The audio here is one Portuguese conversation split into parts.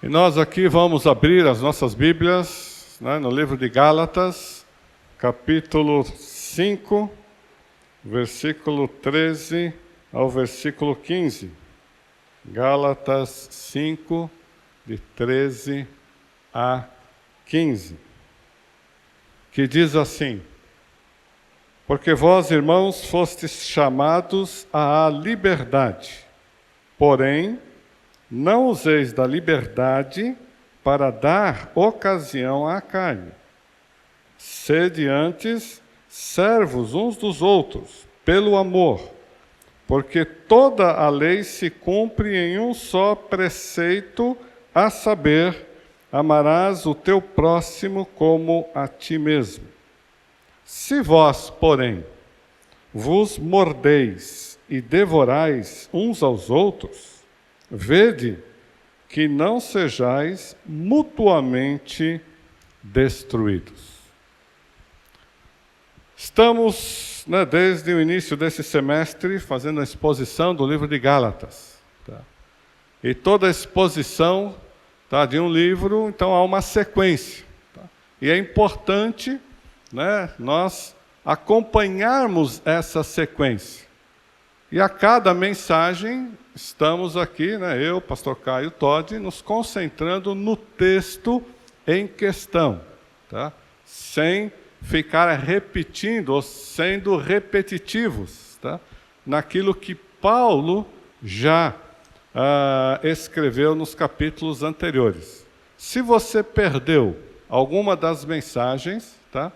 E nós aqui vamos abrir as nossas Bíblias, né, no livro de Gálatas, capítulo 5, versículo 13 ao versículo 15. Gálatas 5, de 13 a 15. Que diz assim: Porque vós, irmãos, fostes chamados à liberdade, porém, não useis da liberdade para dar ocasião à carne. Sede antes servos uns dos outros, pelo amor, porque toda a lei se cumpre em um só preceito, a saber, amarás o teu próximo como a ti mesmo. Se vós, porém, vos mordeis e devorais uns aos outros, vede que não sejais mutuamente destruídos. Estamos, desde o início desse semestre, fazendo a exposição do livro de Gálatas. Tá? E toda a exposição de um livro, então há uma sequência. Tá? E é importante nós acompanharmos essa sequência. E a cada mensagem, estamos aqui, eu, pastor Caio Todd, nos concentrando no texto em questão, tá? Sem ficar repetindo ou sendo repetitivos, tá? Naquilo que Paulo já escreveu nos capítulos anteriores. Se você perdeu alguma das mensagens, tá?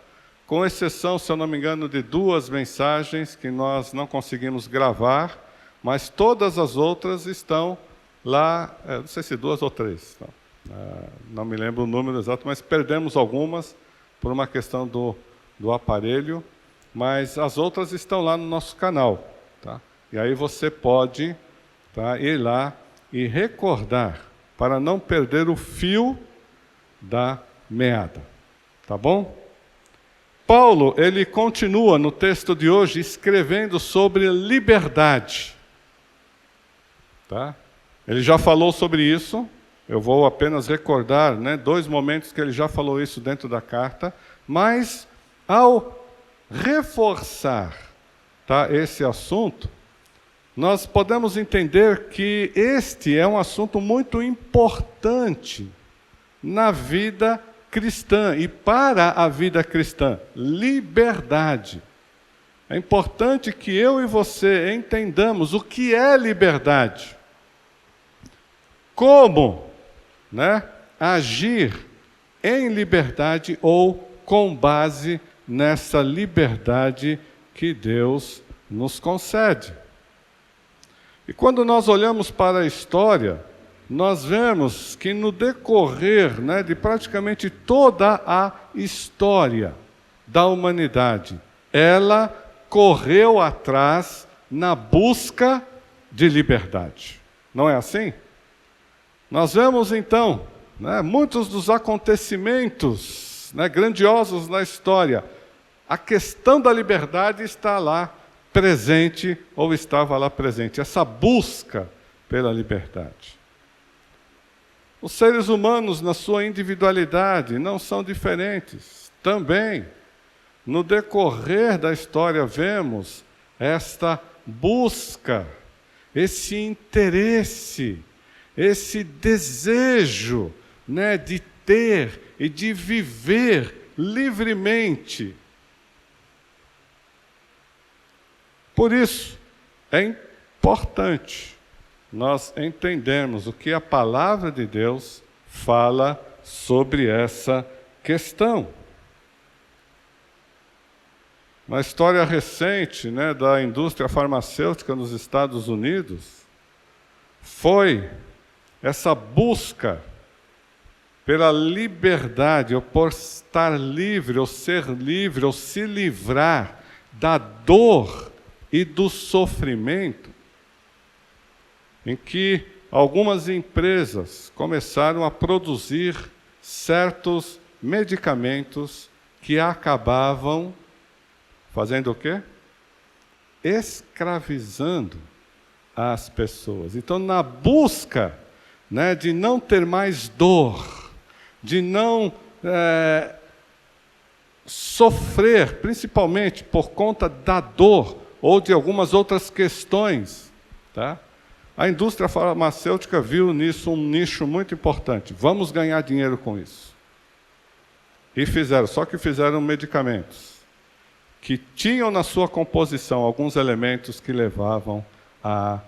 Com exceção, se eu não me engano, de 2 mensagens que nós não conseguimos gravar, mas todas as outras estão lá, não sei se 2 ou 3, não me lembro o número exato, mas perdemos algumas por uma questão do aparelho, mas as outras estão lá no nosso canal. Tá? E aí você pode ir lá e recordar, para não perder o fio da meada. Tá bom? Paulo, ele continua no texto de hoje escrevendo sobre liberdade. Tá? Ele já falou sobre isso, eu vou apenas recordar 2 momentos que ele já falou isso dentro da carta, mas ao reforçar esse assunto, nós podemos entender que este é um assunto muito importante na vida cristã e para a vida cristã, liberdade. É importante que eu e você entendamos o que é liberdade. Como, agir em liberdade ou com base nessa liberdade que Deus nos concede. E quando nós olhamos para a história, nós vemos que no decorrer de praticamente toda a história da humanidade, ela correu atrás na busca de liberdade. Não é assim? Nós vemos então, muitos dos acontecimentos grandiosos na história, a questão da liberdade está lá presente, ou estava lá presente, essa busca pela liberdade. Os seres humanos, na sua individualidade, não são diferentes. Também, no decorrer da história, vemos esta busca, esse interesse, esse desejo de ter e de viver livremente. Por isso, é importante nós entendermos o que a palavra de Deus fala sobre essa questão. Na história recente da indústria farmacêutica nos Estados Unidos, foi essa busca pela liberdade, ou por estar livre, ou ser livre, ou se livrar da dor e do sofrimento, em que algumas empresas começaram a produzir certos medicamentos que acabavam fazendo o quê? Escravizando as pessoas. Então, na busca né, de não ter mais dor, de não sofrer, principalmente por conta da dor ou de algumas outras questões, tá? A indústria farmacêutica viu nisso um nicho muito importante. Vamos ganhar dinheiro com isso. E fizeram, só que fizeram medicamentos que tinham na sua composição alguns elementos que levavam à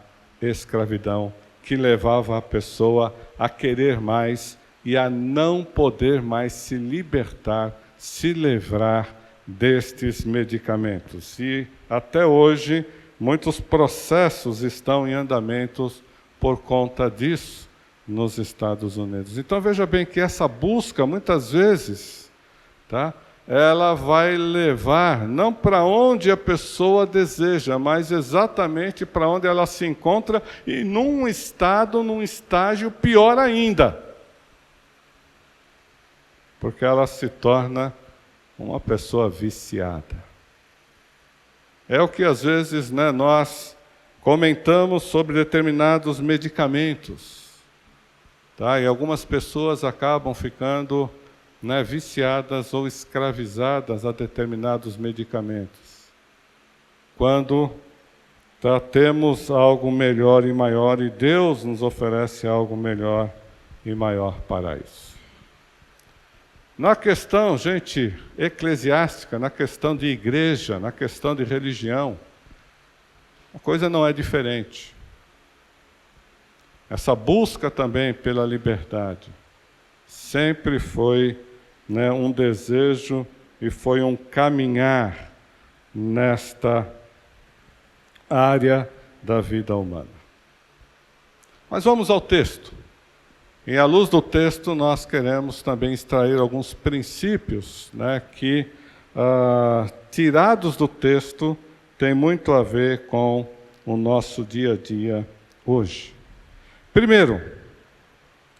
escravidão, que levavam a pessoa a querer mais e a não poder mais se libertar, se livrar destes medicamentos. E até hoje, muitos processos estão em andamento por conta disso nos Estados Unidos. Então veja bem que essa busca, muitas vezes, tá, ela vai levar não para onde a pessoa deseja, mas exatamente para onde ela se encontra e num estágio pior ainda. Porque ela se torna uma pessoa viciada. É o que às vezes, né, nós comentamos sobre determinados medicamentos, tá? E algumas pessoas acabam ficando, né, viciadas ou escravizadas a determinados medicamentos. Quando temos algo melhor e maior, e Deus nos oferece algo melhor e maior para isso. Na questão, gente, eclesiástica, na questão de igreja, na questão de religião, a coisa não é diferente. Essa busca também pela liberdade sempre foi, né, um desejo e foi um caminhar nesta área da vida humana. Mas vamos ao texto. E à luz do texto, nós queremos também extrair alguns princípios, né, que, tirados do texto, tem muito a ver com o nosso dia a dia hoje. Primeiro,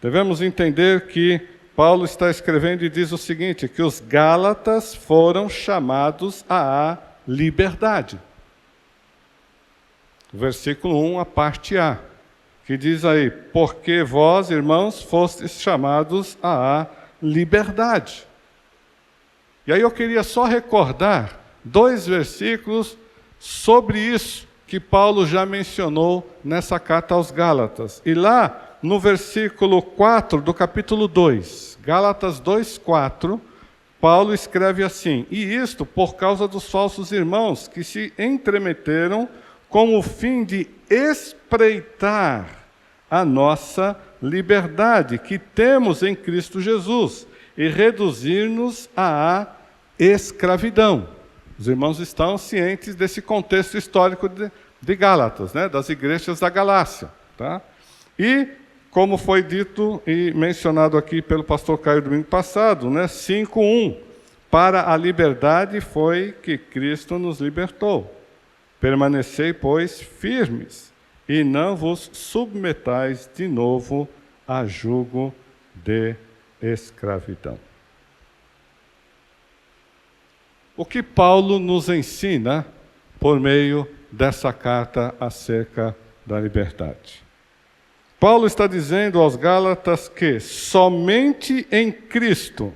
devemos entender que Paulo está escrevendo e diz o seguinte, que os Gálatas foram chamados à liberdade. Versículo 1, a parte A. Que diz aí, porque vós, irmãos, fostes chamados à liberdade. E aí eu queria só recordar 2 versículos sobre isso que Paulo já mencionou nessa carta aos Gálatas. E lá, no versículo 4 do capítulo 2, Gálatas 2:4, Paulo escreve assim, e isto por causa dos falsos irmãos que se entremeteram com o fim de espreitar a nossa liberdade que temos em Cristo Jesus e reduzir-nos à escravidão. Os irmãos estão cientes desse contexto histórico de Gálatas, né? Das igrejas da Galácia. Tá? E, como foi dito e mencionado aqui pelo pastor Caio domingo passado, né? 5:1, para a liberdade foi que Cristo nos libertou. Permanecei, pois, firmes, e não vos submetais de novo a jugo de escravidão. O que Paulo nos ensina por meio dessa carta acerca da liberdade? Paulo está dizendo aos Gálatas que somente em Cristo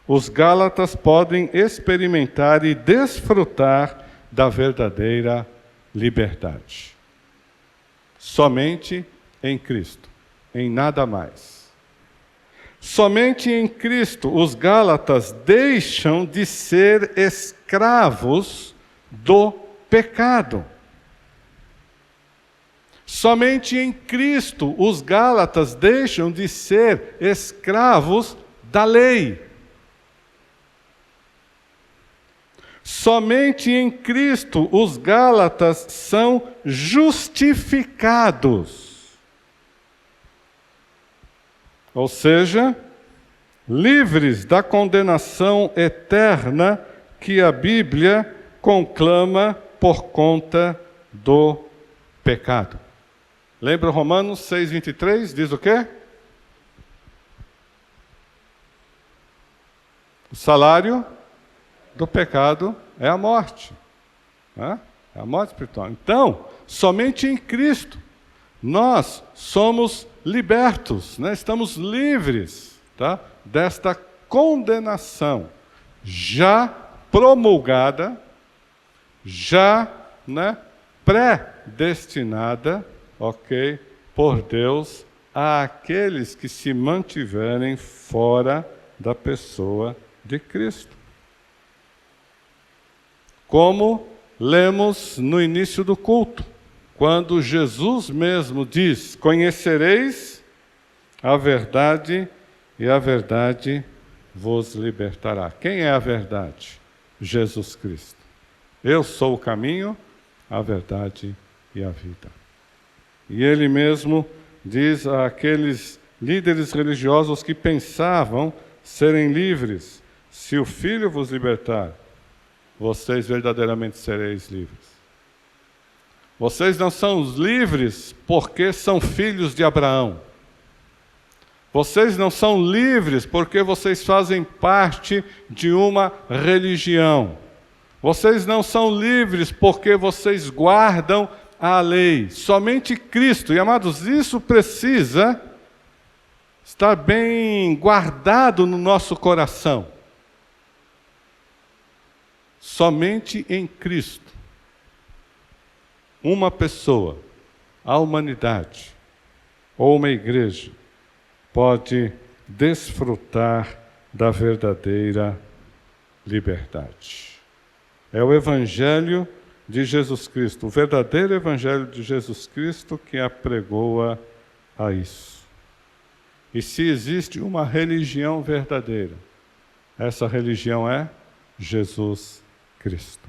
os Gálatas podem experimentar e desfrutar da verdadeira liberdade. Somente em Cristo, em nada mais. Somente em Cristo os Gálatas deixam de ser escravos do pecado. Somente em Cristo os Gálatas deixam de ser escravos da lei. Somente em Cristo os Gálatas são justificados. Ou seja, livres da condenação eterna que a Bíblia conclama por conta do pecado. Lembra Romanos 6:23? Diz o quê? O salário do pecado é a morte. Né? É a morte espiritual. Então, somente em Cristo Nós somos libertos, né? Estamos livres, tá? Desta condenação já promulgada, já, né, predestinada, ok, por Deus àqueles que se mantiverem fora da pessoa de Cristo. Como lemos no início do culto, quando Jesus mesmo diz: conhecereis a verdade e a verdade vos libertará. Quem é a verdade? Jesus Cristo. Eu sou o caminho, a verdade e a vida. E ele mesmo diz àqueles líderes religiosos que pensavam serem livres: se o Filho vos libertar, vocês verdadeiramente sereis livres. Vocês não são livres porque são filhos de Abraão. Vocês não são livres porque vocês fazem parte de uma religião. Vocês não são livres porque vocês guardam a lei. Somente Cristo. E, amados, isso precisa estar bem guardado no nosso coração. Somente em Cristo, uma pessoa, a humanidade, ou uma igreja, pode desfrutar da verdadeira liberdade. É o Evangelho de Jesus Cristo, o verdadeiro Evangelho de Jesus Cristo que apregoa a isso. E se existe uma religião verdadeira, essa religião é Jesus Cristo.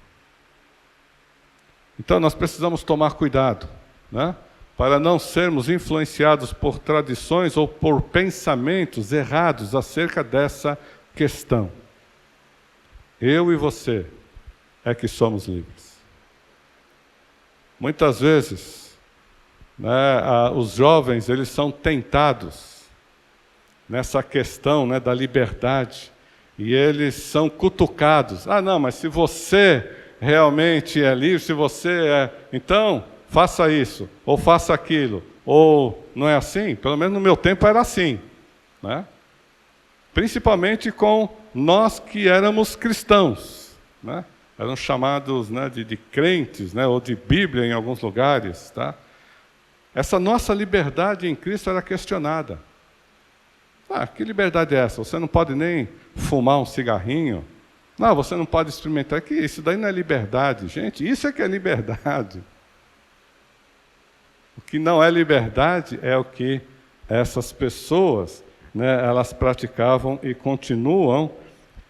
Então nós precisamos tomar cuidado, né? Para não sermos influenciados por tradições ou por pensamentos errados acerca dessa questão. Eu e você é que somos livres. Muitas vezes, né, os jovens eles são tentados nessa questão, né, da liberdade, e eles são cutucados. Ah, não, mas se você realmente é livre, se você é... Então, faça isso, ou faça aquilo, ou não é assim? Pelo menos no meu tempo era assim, né? Principalmente com nós que éramos cristãos, né? Eram chamados, né, de crentes, né, ou de Bíblia em alguns lugares, tá? Essa nossa liberdade em Cristo era questionada. Ah, que liberdade é essa? Você não pode nem fumar um cigarrinho? Não, você não pode experimentar. Que isso daí não é liberdade, gente. Isso é que é liberdade. O que não é liberdade é o que essas pessoas, né, elas praticavam e continuam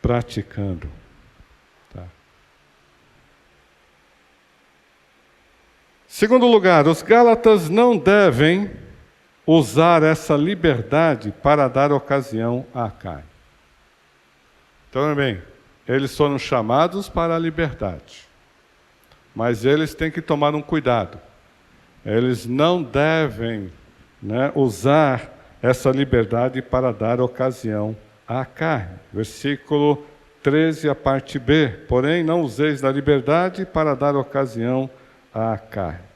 praticando. Tá. Segundo lugar, os Gálatas não devem usar essa liberdade para dar ocasião à carne. Então, bem, eles foram chamados para a liberdade, mas eles têm que tomar um cuidado. Eles não devem, né, usar essa liberdade para dar ocasião à carne. Versículo 13, a parte B. Porém, não useis da liberdade para dar ocasião à carne.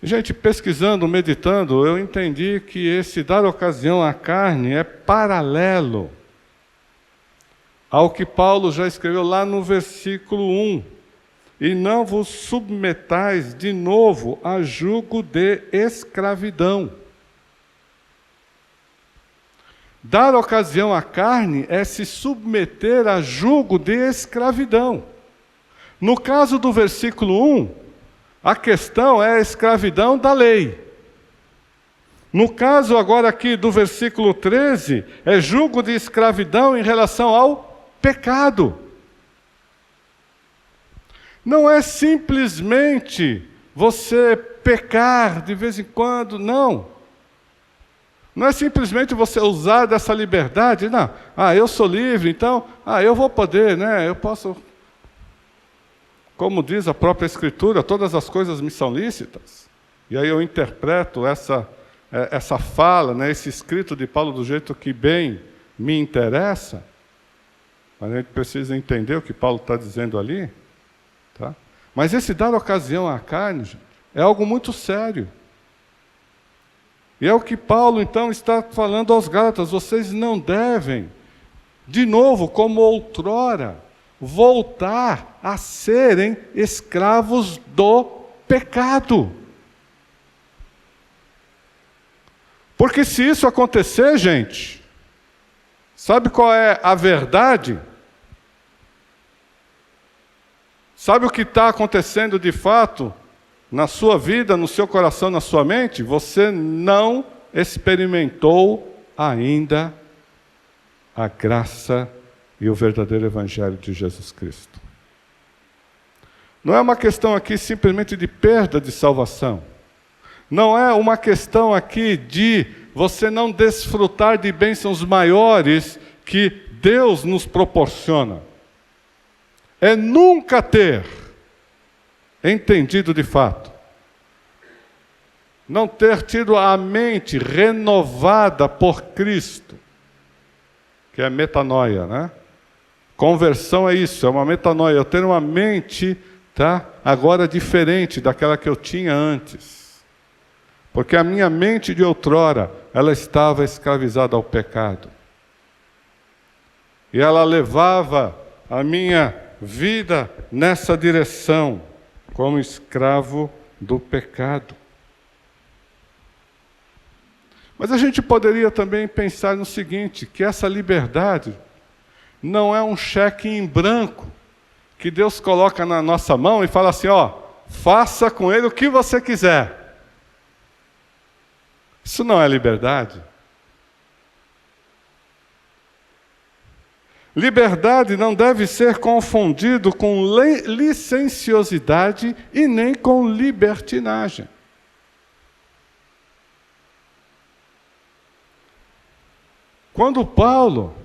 Gente, pesquisando, meditando, eu entendi que esse dar ocasião à carne é paralelo ao que Paulo já escreveu lá no versículo 1. E não vos submetais de novo a jugo de escravidão. Dar ocasião à carne é se submeter a jugo de escravidão. No caso do versículo 1, a questão é a escravidão da lei. No caso agora aqui do versículo 13, é jugo de escravidão em relação ao pecado. Não é simplesmente você pecar de vez em quando, não. Não é simplesmente você usar dessa liberdade, não. Ah, eu sou livre, então, eu vou poder, né? Eu posso... Como diz a própria Escritura, todas as coisas me são lícitas. E aí eu interpreto essa fala, né, esse escrito de Paulo do jeito que bem me interessa. Mas a gente precisa entender o que Paulo está dizendo ali. Tá? Mas esse dar ocasião à carne, gente, É algo muito sério. E é o que Paulo, então, está falando aos Gálatas. Vocês não devem, de novo, como outrora, voltar a serem escravos do pecado. Porque se isso acontecer, gente, sabe qual é a verdade? Sabe o que está acontecendo de fato na sua vida, no seu coração, na sua mente? Você não experimentou ainda a graça e o verdadeiro Evangelho de Jesus Cristo. Não é uma questão aqui simplesmente de perda de salvação. Não é uma questão aqui de você não desfrutar de bênçãos maiores que Deus nos proporciona. É nunca ter entendido de fato. Não ter tido a mente renovada por Cristo, que é metanoia, né? Conversão é isso, é uma metanoia. Eu ter uma mente, agora diferente daquela que eu tinha antes. Porque a minha mente de outrora, ela estava escravizada ao pecado. E ela levava a minha vida nessa direção, como escravo do pecado. Mas a gente poderia também pensar no seguinte, que essa liberdade não é um cheque em branco, que Deus coloca na nossa mão e fala assim, faça com ele o que você quiser. Isso não é liberdade. Liberdade não deve ser confundido com licenciosidade e nem com libertinagem. Quando Paulo,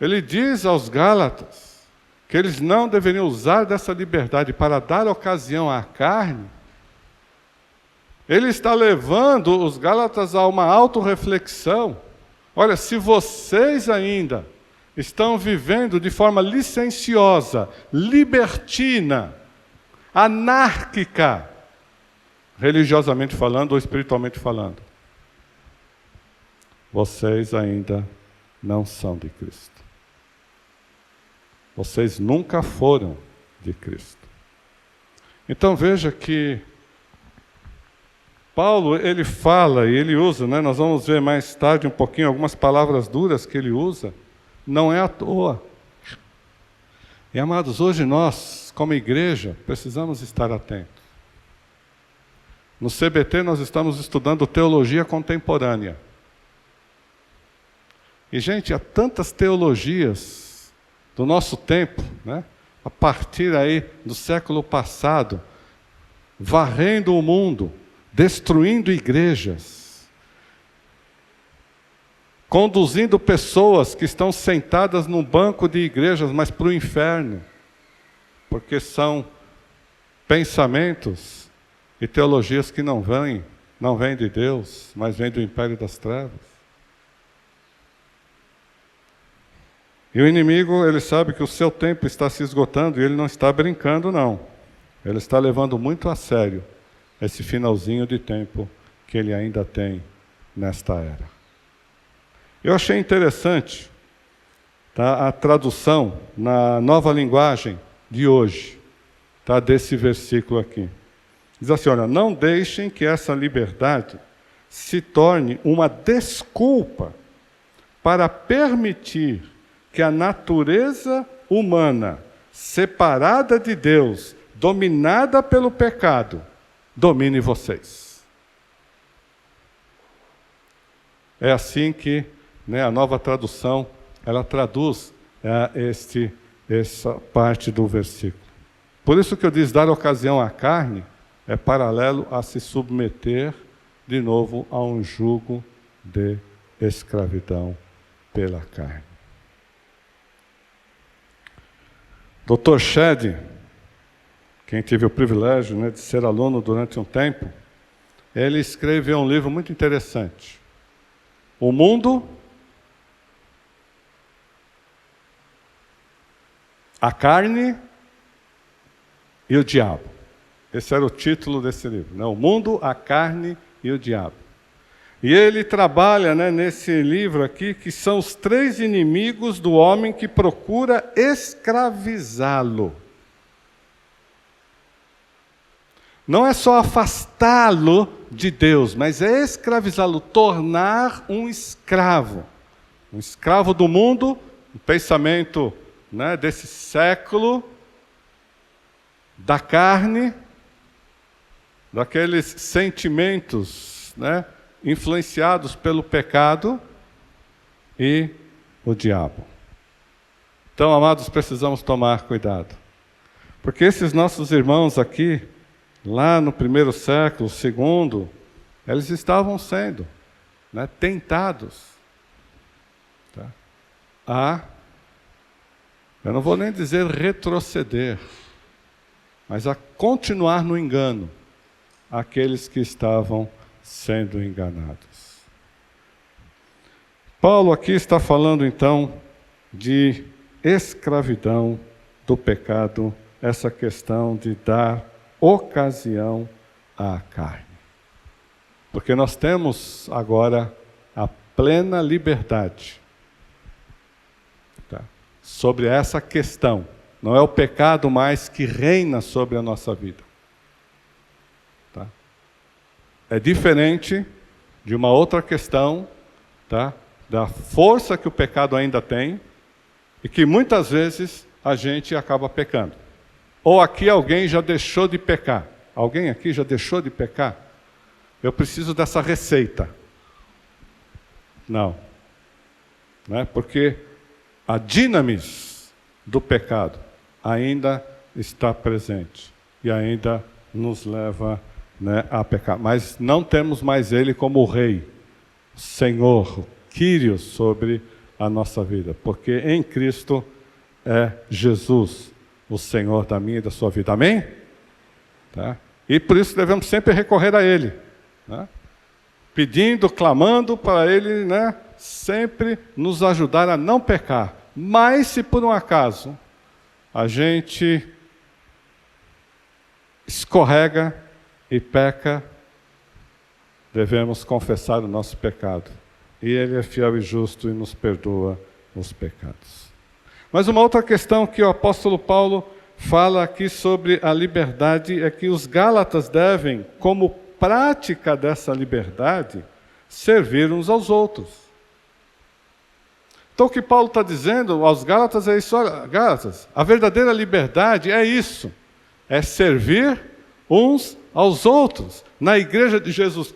ele diz aos Gálatas que eles não deveriam usar dessa liberdade para dar ocasião à carne, ele está levando os Gálatas a uma autorreflexão. Olha, se vocês ainda estão vivendo de forma licenciosa, libertina, anárquica, religiosamente falando ou espiritualmente falando, vocês ainda não são de Cristo. Vocês nunca foram de Cristo. Então veja que Paulo, ele fala e ele usa, nós vamos ver mais tarde um pouquinho algumas palavras duras que ele usa, não é à toa. E amados, hoje nós, como igreja, precisamos estar atentos. No CBT nós estamos estudando teologia contemporânea. E gente, há tantas teologias do nosso tempo, a partir aí do século passado, varrendo o mundo, destruindo igrejas, conduzindo pessoas que estão sentadas num banco de igrejas, mas para o inferno, porque são pensamentos e teologias que não vêm de Deus, mas vêm do império das trevas. E o inimigo, ele sabe que o seu tempo está se esgotando e ele não está brincando, não. Ele está levando muito a sério esse finalzinho de tempo que ele ainda tem nesta era. Eu achei interessante a tradução na Nova Linguagem de hoje, desse versículo aqui. Diz assim, olha, não deixem que essa liberdade se torne uma desculpa para permitir que a natureza humana, separada de Deus, dominada pelo pecado, domine vocês. É assim que a nova tradução, ela traduz essa parte do versículo. Por isso que eu disse, dar ocasião à carne, é paralelo a se submeter de novo a um jugo de escravidão pela carne. Dr. Shedd, quem tive o privilégio de ser aluno durante um tempo, ele escreveu um livro muito interessante. O Mundo, a Carne e o Diabo. Esse era o título desse livro, né? O Mundo, a Carne e o Diabo. E ele trabalha, né, nesse livro aqui, que são os 3 inimigos do homem que procura escravizá-lo. Não é só afastá-lo de Deus, mas é escravizá-lo, tornar um escravo do mundo, o pensamento, né, desse século, da carne, daqueles sentimentos, né, influenciados pelo pecado e o diabo. Então, amados, precisamos tomar cuidado, porque esses nossos irmãos aqui, lá no 1º século, 2º, eles estavam sendo, né, tentados, tá, eu não vou nem dizer retroceder, mas a continuar no engano, aqueles que estavam sendo enganados. Paulo aqui está falando então de escravidão do pecado, essa questão de dar ocasião à carne. Porque nós temos agora a plena liberdade, tá, sobre essa questão. Não é o pecado mais que reina sobre a nossa vida. Tá? É diferente de uma outra questão, tá, da força que o pecado ainda tem e que muitas vezes a gente acaba pecando. Ou aqui alguém já deixou de pecar. Alguém aqui já deixou de pecar? Eu preciso dessa receita. Não. Né? Porque a dinamis do pecado ainda está presente e ainda nos leva, né, a pecar. Mas não temos mais Ele como o Rei, Senhor, Quírios sobre a nossa vida. Porque em Cristo é Jesus o Senhor da minha e da sua vida. Amém? Tá? E por isso devemos sempre recorrer a Ele, né? Pedindo, clamando para Ele, né, sempre nos ajudar a não pecar. Mas se por um acaso a gente escorrega e peca, devemos confessar o nosso pecado. E Ele é fiel e justo e nos perdoa os pecados. Mas uma outra questão que o apóstolo Paulo fala aqui sobre a liberdade é que os gálatas devem, como prática dessa liberdade, servir uns aos outros. Então o que Paulo está dizendo aos gálatas é isso: olha, gálatas, a verdadeira liberdade é isso, é servir uns aos outros, na igreja de Jesus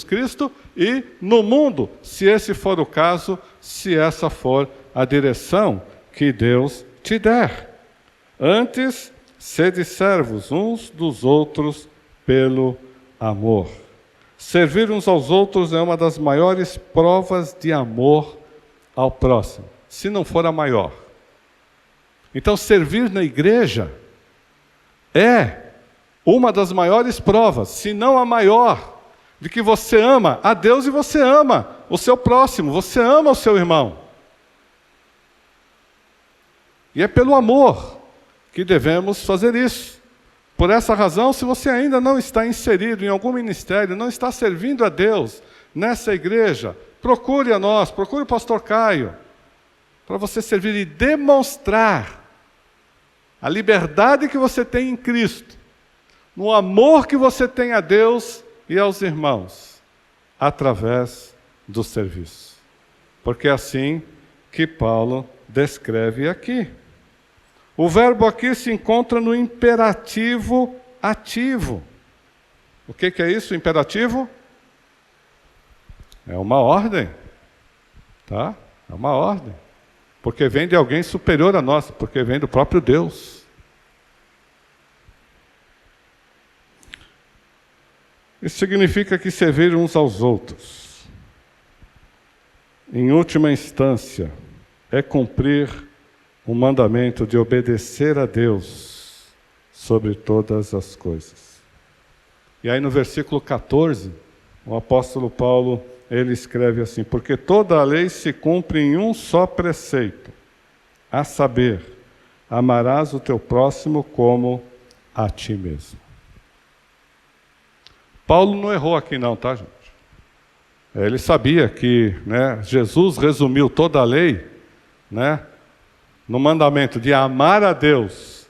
Cristo e no mundo, se esse for o caso, se essa for a direção que Deus te der. Antes, sede servos uns dos outros pelo amor. Servir uns aos outros é uma das maiores provas de amor ao próximo, se não for a maior. Então, servir na igreja é uma das maiores provas, se não a maior, de que você ama a Deus e você ama o seu próximo, você ama o seu irmão. E é pelo amor que devemos fazer isso. Por essa razão, se você ainda não está inserido em algum ministério, não está servindo a Deus nessa igreja, procure a nós, procure o pastor Caio, para você servir e demonstrar a liberdade que você tem em Cristo, no amor que você tem a Deus e aos irmãos, através do serviço. Porque é assim que Paulo descreve aqui. O verbo aqui se encontra no imperativo ativo. O que é isso, imperativo? É uma ordem, tá? É uma ordem. Porque vem de alguém superior a nós, porque vem do próprio Deus. Isso significa que servir uns aos outros, em última instância, é cumprir o mandamento de obedecer a Deus sobre todas as coisas. E aí no versículo 14, o apóstolo Paulo, ele escreve assim: porque toda a lei se cumpre em um só preceito, a saber, amarás o teu próximo como a ti mesmo. Paulo não errou aqui não, tá, gente? Ele sabia que, né, Jesus resumiu toda a lei, né, no mandamento de amar a Deus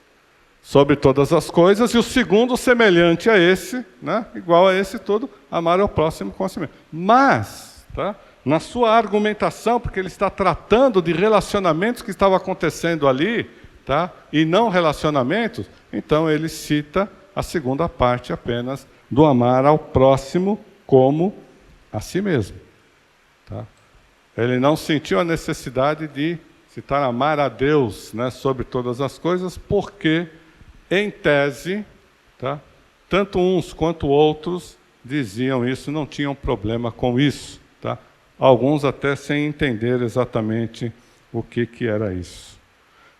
sobre todas as coisas, e o segundo, semelhante a esse, né, igual a esse todo, amar ao próximo como a si mesmo. Mas, tá, na sua argumentação, porque ele está tratando de relacionamentos que estavam acontecendo ali, tá, e não relacionamentos, então ele cita a segunda parte apenas do amar ao próximo como a si mesmo. Tá? Ele não sentiu a necessidade de citar amar a Deus, né, sobre todas as coisas, porque, em tese, tá, tanto uns quanto outros diziam isso, não tinham problema com isso. Tá? Alguns até sem entender exatamente o que era isso.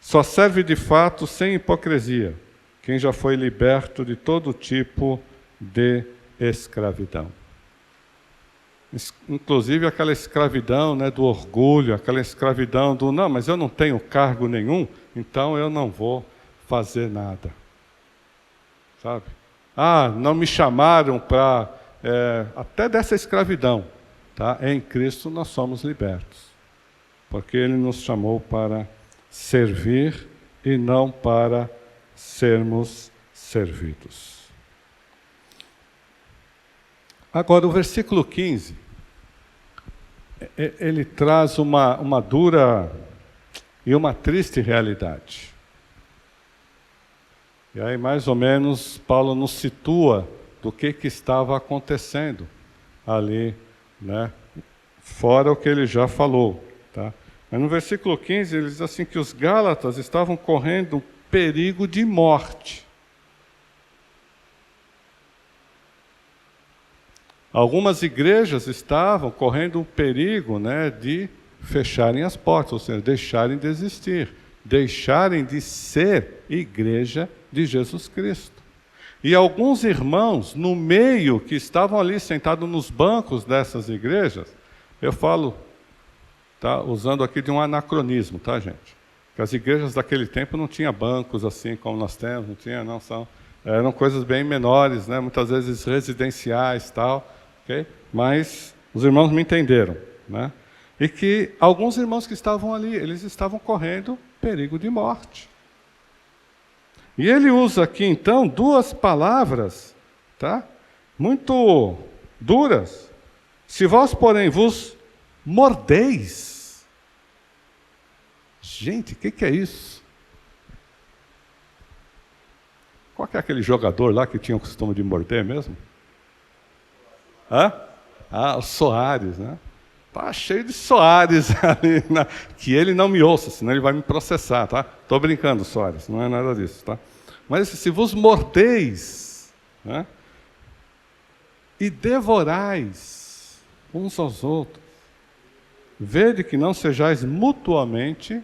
Só serve de fato sem hipocrisia quem já foi liberto de todo tipo de escravidão. Inclusive aquela escravidão, né, do orgulho, aquela escravidão do, não, mas eu não tenho cargo nenhum, então eu não vou fazer nada. Sabe? Ah, não me chamaram para... até dessa escravidão. Tá? Em Cristo nós somos libertos. Porque Ele nos chamou para servir e não para sermos servidos. Agora, o versículo 15, ele traz uma dura e uma triste realidade. E aí, mais ou menos, Paulo nos situa do que estava acontecendo ali, né? Fora o que ele já falou. Tá? Mas no versículo 15, ele diz assim que os Gálatas estavam correndo perigo de morte. Algumas igrejas estavam correndo o perigo, né, de fecharem as portas, ou seja, deixarem de existir, deixarem de ser igreja de Jesus Cristo. E alguns irmãos, no meio, que estavam ali sentados nos bancos dessas igrejas, eu falo, tá, usando aqui de um anacronismo, tá, gente? Porque as igrejas daquele tempo não tinham bancos assim como nós temos, não tinha, não são, eram coisas bem menores, né, muitas vezes residenciais e tal. Okay? Mas os irmãos me entenderam, né? E que alguns irmãos que estavam ali, eles estavam correndo perigo de morte. E ele usa aqui então duas palavras, tá? Muito duras. Se vós, porém, vos mordeis. Gente, o que é isso? Qual que é aquele jogador lá que tinha o costume de morder mesmo? Hã? Ah, o Soares, né? Tá cheio de Soares ali, que ele não me ouça, senão ele vai me processar, tá? Tô brincando, Soares, não é nada disso, tá? Mas se vos mordeis, né, e devorais uns aos outros, vede que não sejais mutuamente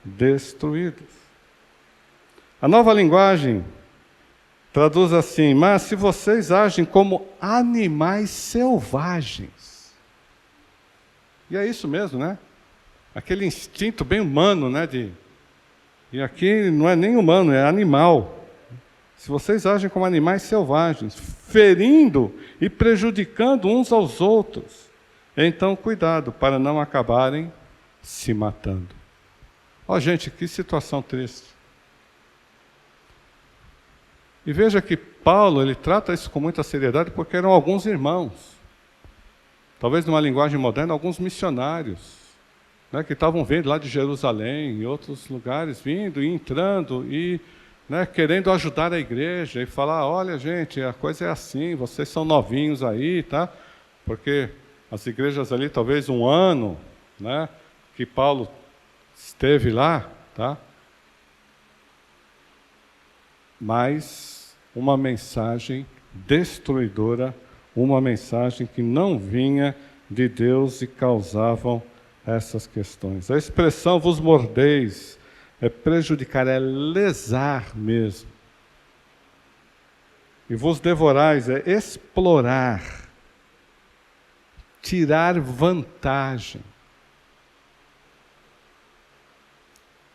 destruídos. A Nova Linguagem traduz assim: mas se vocês agem como animais selvagens. E é isso mesmo, né? Aquele instinto bem humano, né? E aqui não é nem humano, é animal. Se vocês agem como animais selvagens, ferindo e prejudicando uns aos outros, então cuidado para não acabarem se matando. Ó, gente, que situação triste. E veja que Paulo, ele trata isso com muita seriedade porque eram alguns irmãos, talvez numa linguagem moderna, alguns missionários, né, que estavam vindo lá de Jerusalém e outros lugares, vindo e entrando e, né, querendo ajudar a igreja e falar: olha, gente, a coisa é assim, vocês são novinhos aí, tá? Porque as igrejas ali, talvez um ano, né, que Paulo esteve lá, tá? Mas uma mensagem destruidora, uma mensagem que não vinha de Deus e causavam essas questões. A expressão vos mordeis é prejudicar, é lesar mesmo. E vos devorais é explorar, tirar vantagem.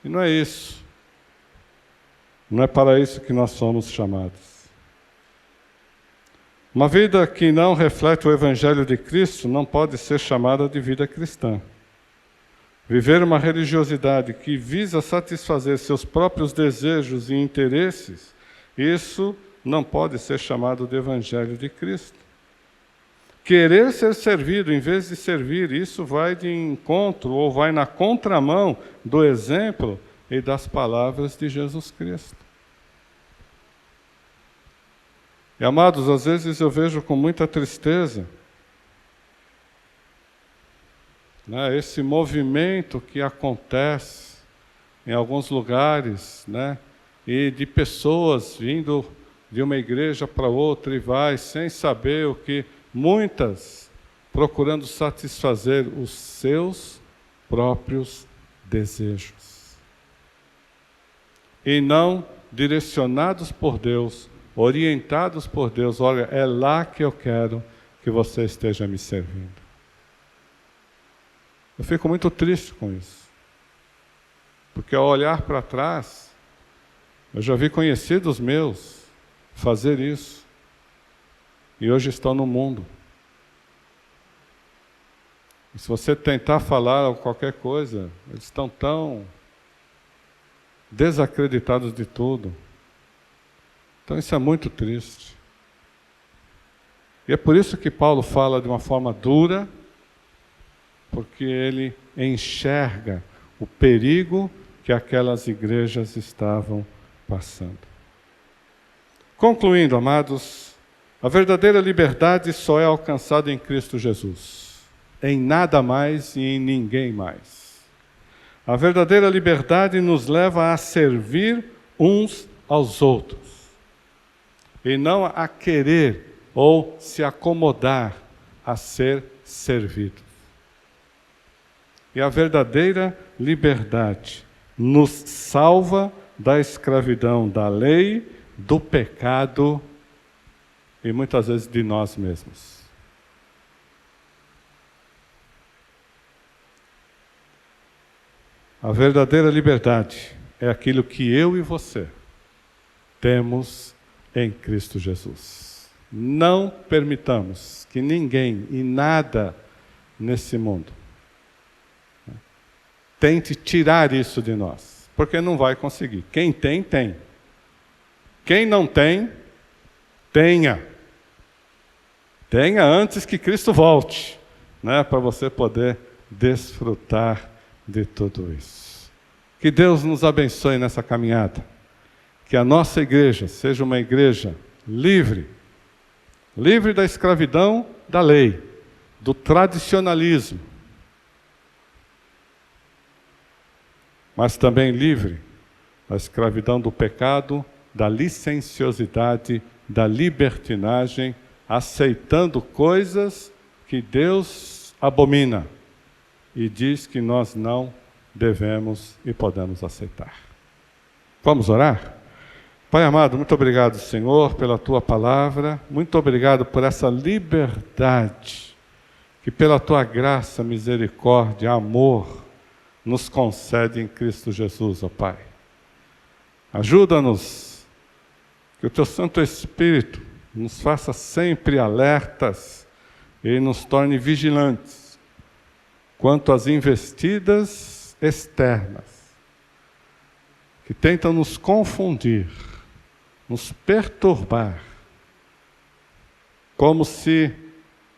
E não é isso. Não é para isso que nós somos chamados. Uma vida que não reflete o Evangelho de Cristo não pode ser chamada de vida cristã. Viver uma religiosidade que visa satisfazer seus próprios desejos e interesses, isso não pode ser chamado de Evangelho de Cristo. Querer ser servido em vez de servir, isso vai de encontro ou vai na contramão do exemplo e das palavras de Jesus Cristo. E, amados, às vezes eu vejo com muita tristeza, né, esse movimento que acontece em alguns lugares, né, e de pessoas vindo de uma igreja para outra e vai sem saber o que, muitas procurando satisfazer os seus próprios desejos. E não direcionados por Deus, orientados por Deus. Olha, é lá que eu quero que você esteja me servindo. Eu fico muito triste com isso. Porque ao olhar para trás, eu já vi conhecidos meus fazer isso. E hoje estão no mundo. E se você tentar falar qualquer coisa, eles estão tão desacreditados de tudo. Então isso é muito triste. E é por isso que Paulo fala de uma forma dura, porque ele enxerga o perigo que aquelas igrejas estavam passando. Concluindo, amados, a verdadeira liberdade só é alcançada em Cristo Jesus, em nada mais e em ninguém mais. A verdadeira liberdade nos leva a servir uns aos outros, e não a querer ou se acomodar a ser servido. E a verdadeira liberdade nos salva da escravidão da lei, do pecado e muitas vezes de nós mesmos. A verdadeira liberdade é aquilo que eu e você temos em Cristo Jesus. Não permitamos que ninguém e nada nesse mundo tente tirar isso de nós, porque não vai conseguir. Quem tem, tem. Quem não tem, tenha. Tenha antes que Cristo volte, né, para você poder desfrutar de tudo isso. Que Deus nos abençoe nessa caminhada. Que a nossa igreja seja uma igreja livre, livre da escravidão da lei, do tradicionalismo, mas também livre da escravidão do pecado, da licenciosidade, da libertinagem, aceitando coisas que Deus abomina e diz que nós não devemos e podemos aceitar. Vamos orar? Pai amado, muito obrigado, Senhor, pela Tua palavra, muito obrigado por essa liberdade que pela Tua graça, misericórdia, amor, nos concede em Cristo Jesus, ó Pai. Ajuda-nos, que o Teu Santo Espírito nos faça sempre alertas e nos torne vigilantes quanto às investidas externas, que tentam nos confundir, nos perturbar, como se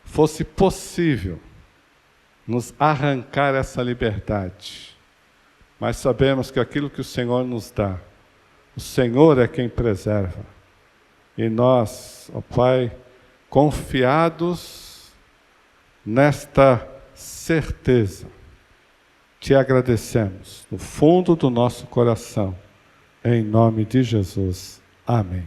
fosse possível nos arrancar essa liberdade. Mas sabemos que aquilo que o Senhor nos dá, o Senhor é quem preserva. E nós, ó Pai, confiados nesta certeza, te agradecemos no fundo do nosso coração. Em nome de Jesus. Amém.